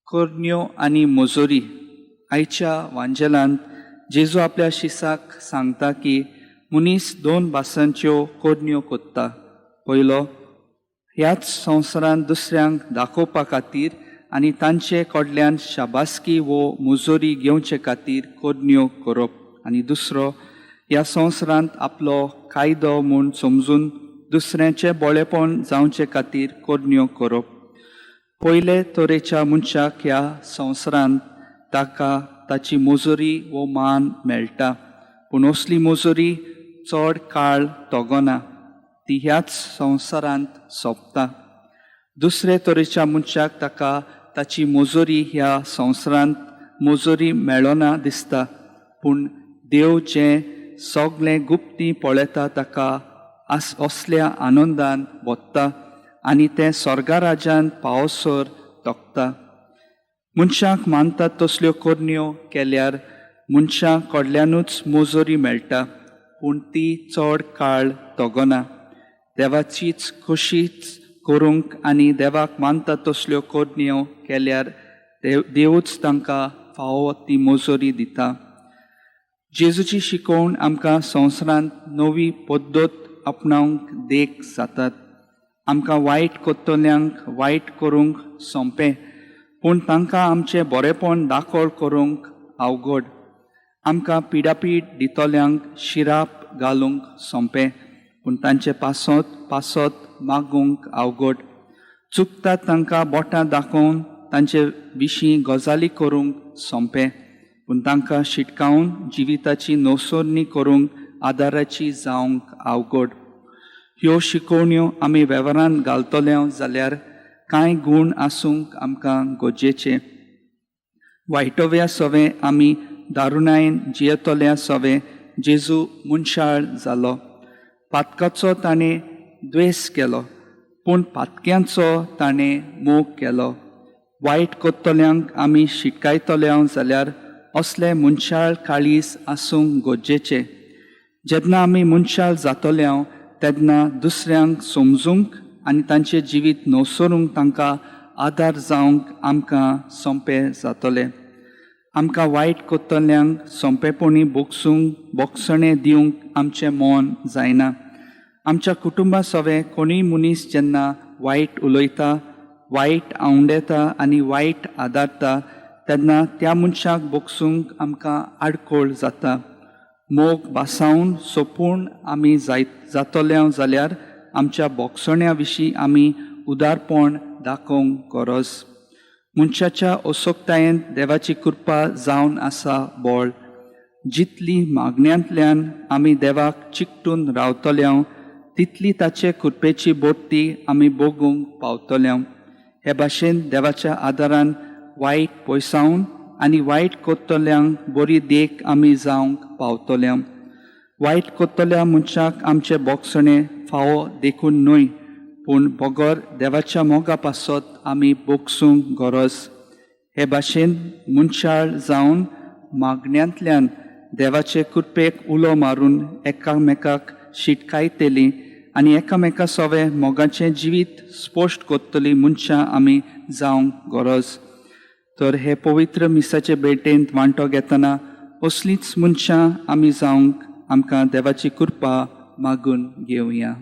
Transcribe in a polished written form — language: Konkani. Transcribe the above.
कोरन्यो आनी मोजोरी. आयच्या वांजेलांत जेजू आपल्या शिसाक सांगता की मनीस 2 भासांच्यो कोरन्यो कोत्ता. पयलो, ह्याच संवसारांत दुसऱ्यांक दाखोवपा खातीर आनी तांचे कडल्यान शाबासकी वो मुजोरी घेवचे खातीर कोरन्यो करप. आनी दुसरो, ह्या संवसारांत आपलो कायदो म्हूण समजून दुसऱ्याचें बोळेपण जावचे खातीर कोरन्यो करप. पयले तरेच्या मनशाक ह्या संवसारांत ताका ताची मुजोरी वो मान मेळटा, पूण असली मुजोरी चड काळ तोगना, ती ह्याच संवसारांत सोंपता. दुसरे तरेच्या मनशाक ताका ताची मुजोरी ह्या संवसारांत मुजोरी मेळना दिसता, पूण देव जें सगळें गुप्ती पळयता ताका असल्या आनंदान बोत्ता आनी तें स्वर्गा राज्यांत पावसर तोखता. मनशाक मानतात तसल्यो कोरन्यो केल्यार मनशा कडल्यानूच मुजोरी मेळटा, पूण ती चड काळ तोगना. देवाचीच खोशीच करूंक आनी देवाक मानतात तसल्यो कोरन्यो केल्यार देवूच तांकां फावो ती मुजोरी दिता. जेजूची शिकवण आमकां संवसारांत नवी पद्दत आपणावंक देख जातात. आमकां वायट कोत्तल्यांक वायट करूंक सोंपें, पूण तांकां आमचें बरेंपण दाखोळ करूंक अवघड. आमकां पिडापीड दितल्यांक शिराप घालूंक सोंपें, पूण तांचे पासत मागूंक अवघड. चुकतात तांकां बोटां दाखोवन तांचे विशीं गजाली करूंक सोंपें, पूण तांकां शिटकावन जिविताची नवसोरणी करूंक आदाराची जावंक अवघड. ह्यो शिकवण्यो आमी वेव्हारांत घालतल्यो जाल्यार कांय गूण आसूंक आमकां गरजेचे. वायटव्या सवें आमी दारुणायेन जियेतल्या सवें जेजू मनशाळ जालो. पातकाचो ताणें द्वेस केलो, पूण पातक्यांचो ताणें मोग केलो. वायट कोत्तल्यांक आमी शिटकायतल्यो जाल्यार असले मनशाळ काळीज आसूंक गरजेचे. जेन्ना आमी मनशाळ जातल्यो तेन्ना दुसऱ्यांक समजूंक आनी तांचें जिवीत नवसरूंक तांकां आदार जावंक आमकां सोंपें जातलें. आमकां वायट कोत्तल्यांक सोंपेपणी बोगसणें दिवंक आमचें मोन जायना. आमच्या कुटुंबा सवें कोणूय मनीस जेन्ना वायट उलयता, वायट आवंडेता आनी वायट आदारता तेन्ना त्या मनशाक बोगसूंक आमकां आडखळ जाता. मोग भासावन सोपून आमी जातल्यो जाल्यार आमच्या बोगसण्या विशीं आमी उदारपण दाखोवंक गरज. मनशाच्या असोकतायेंत देवाची कृपा जावन आसा बोळ. जितली मागण्यांतल्यान आमी देवाक चिकटून रावतल्यो तितली ताचे कृपेची बोडटी आमी भोगूंक पावतल्यो. हे भाशेन देवाच्या आदारान वायट पयसावन आनी वायट कोत्तल्यांक बरी देख आमी जावंक पावतल्यो. वायट कोत्तल्या मनशाक आमचे बोगसणे फावो देखून न्हय, पूण बोगोर देवाच्या मोगा पासत आमी बोगसूंक गरज. हे भाशेन मनशाळ जावन मागण्यांतल्यान देवाचे कृपेक उलो मारून एकामेकाक शिटकायतेली आनी एकामेका सवें मोगाचें जिवीत स्पश्ट कोत्तली मनशां आमी जावंक गरज. तर हे पवित्र मिसाचे भेटेंत वांटो घेतना असलींच मनशां आमी जावंक आमकां देवाची कृपा मागून घेवया.